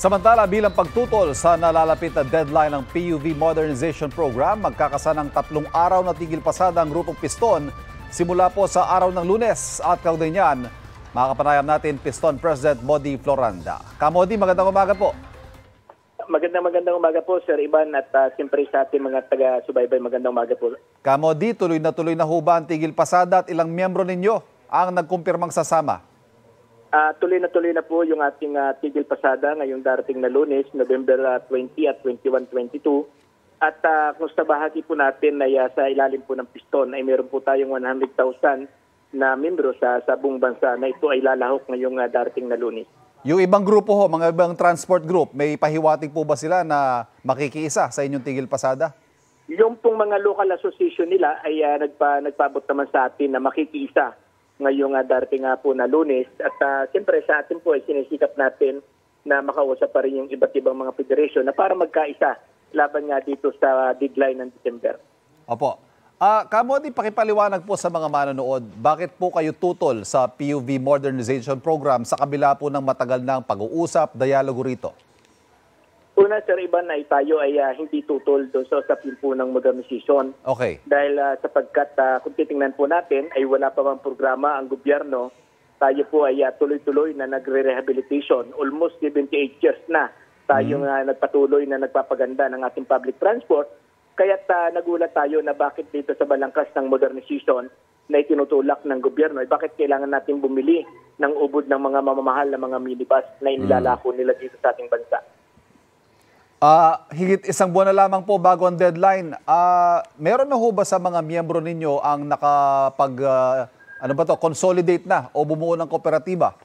Samantala, bilang pagtutol sa nalalapit na deadline ng PUV Modernization Program, magkakasanang 3 araw na tigil pasada ang Grupong Piston simula po sa araw ng Lunes. At kaugnay niyan, makakapanayam natin Piston President Mody Floranda. Mody, magandang umaga po. Magandang umaga po, Sir Ivan, at siyempre sa ating mga taga-subaybay, magandang umaga po. Mody, tuloy na ho ba ang tigil pasada at ilang miyembro ninyo ang nagkumpirmang sasama? Tuloy na po yung ating tigil pasada ngayong darating na Lunes, November 20 at 21, 22. At kung sa bahagi po natin ay sa ilalim po ng Piston ay meron po tayong 100,000 na membro sa buong bansa na ito ay lalahok ngayong darating na Lunes. Yung ibang grupo ho, mga ibang transport group, may pahiwatig po ba sila na makikiisa sa inyong tigil pasada? Yung pong mga local association nila ay nagpaabot naman sa atin na makikiisa ngayong darating po na Lunes. At siyempre sa atin po ay sinisikap natin na makausap pa rin yung iba't ibang mga federation na para magkaisa laban nga dito sa deadline ng December. Opo. Mody, pakipaliwanag po sa mga manonood, bakit po kayo tutol sa PUV Modernization Program sa kabila po ng matagal ng pag-uusap, dialogo rito? Una, Sir Ivan, ay tayo ay hindi tutol doon sa usapin po ng modernization. Okay. Dahil sapagkat kung titingnan po natin ay wala pa mang programa ang gobyerno, tayo po ay tuloy-tuloy na nagre-rehabilitation. Almost 78 years na tayo nagpatuloy na nagpapaganda ng ating public transport. Kaya't nagulat tayo na bakit dito sa balangkas ng modernization na itinutulak ng gobyerno ay bakit kailangan natin bumili ng ubod ng mga mamamahal na mga minibus na inilalako nila dito sa ating bansa. Higit isang buwan na lamang po bago ang deadline. Meron na ho ba sa mga miyembro ninyo ang consolidate na o bumuo ng kooperatiba?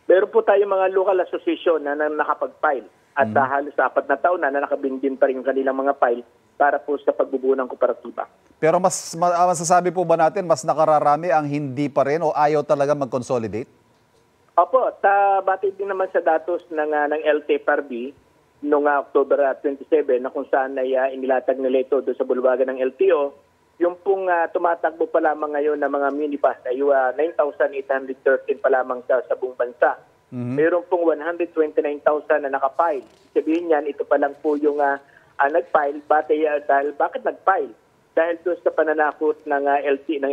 Meron po tayo mga local association na nakapag-file at halos 4 na taon na nakabindin pa rin yung kanilang mga file para po sa pagbubuo ng kooperatiba. Pero masasabi po ba natin mas nakararami ang hindi pa rin o ayaw talaga mag-consolidate? Opo, batid din naman sa datos ng LTFRB noong October 27 na kung saan ay inilatag nila ito doon sa bulwagan ng LTO, yung pong tumatakbo pa lamang ngayon na mga minibus ay 9,813 pa lamang sa buong bansa. Mayroon pong 129,000 na nakapile. Sabihin niyan, ito pa lang po yung nag-file. Bakit nag-file? Dahil doon sa pananakot ng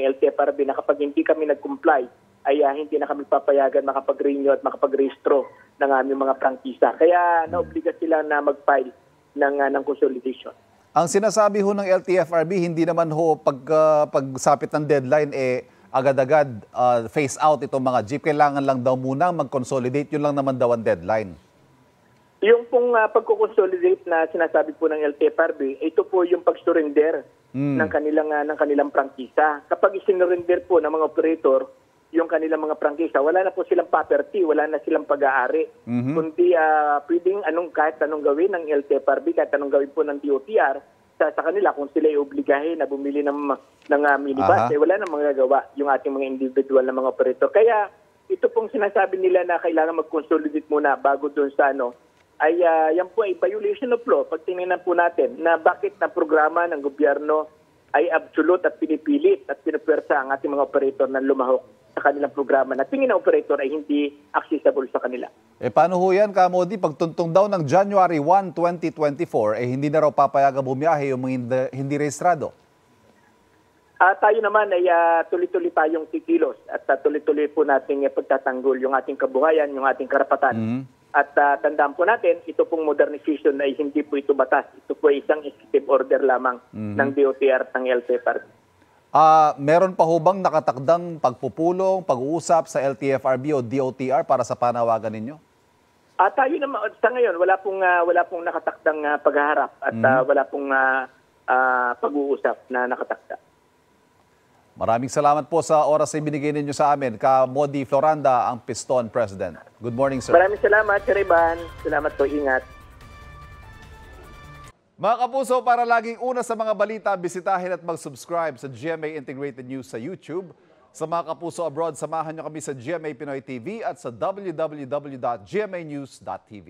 LTFRB na kapag hindi kami nag-comply, ay hindi na kami papayagan makapag-renew at makapag-rehistro ng aming mga prangkisa. Kaya naobliga sila na mag-file ng consolidation. Ang sinasabi ho ng LTFRB, hindi naman ho pagsapit ng deadline agad-agad phase out itong mga jeep. Kailangan lang daw muna mag-consolidate. Yun lang naman daw ang deadline. Yung pong pagko-consolidate na sinasabi po ng LTFRB, ito po yung pag-surrender ng kanilang prangkisa. Kapag isinurrender po ng mga operator yung kanilang mga prangkisa, wala na po silang property, wala na silang pag-aari. Kundi pwedeng kahit anong gawin ng LTFRB, kahit anong gawin po ng DOTR sa kanila kung sila ay obligahin na bumili ng minibus, wala na magagawa yung ating mga individual na mga operator. Kaya ito pong sinasabi nila na kailangan mag-consolidate muna bago doon sa ay yan po ay violation of law. Pag tingnan po natin na bakit na programa ng gobyerno ay absolute at pinipilit at pinupwersa ang ating mga operator na lumahok sa kanilang programa na tingin na operator ay hindi accessible sa kanila. Paano ho yan, Mody? Pagtuntong daw ng January 1, 2024, hindi na raw papayagan bumiyahe yung mga hindi rehistrado? Tayo naman ay tuloy-tuloy tayong kikilos at tuloy-tuloy po nating pagtatanggol yung ating kabuhayan, yung ating karapatan. At tandaan po natin, ito pong modernization ay hindi po ito batas. Ito po ay isang executive order lamang ng DOTR at ng LTFRB. Meron pa ho bang nakatakdang pagpupulong, pag-uusap sa LTFRB o DOTR para sa panawagan ninyo? Tayo naman, sa ngayon, wala pong nakatakdang paghaharap at wala pong pag-uusap na nakatakda. Maraming salamat po sa oras na ibinigay ninyo sa amin. Mody Floranda, ang Piston President. Good morning, sir. Maraming salamat, Sir Ivan. Salamat po, ingat. Mga kapuso, para laging una sa mga balita, bisitahin at mag-subscribe sa GMA Integrated News sa YouTube. Sa mga kapuso abroad, samahan nyo kami sa GMA Pinoy TV at sa www.gmanews.tv.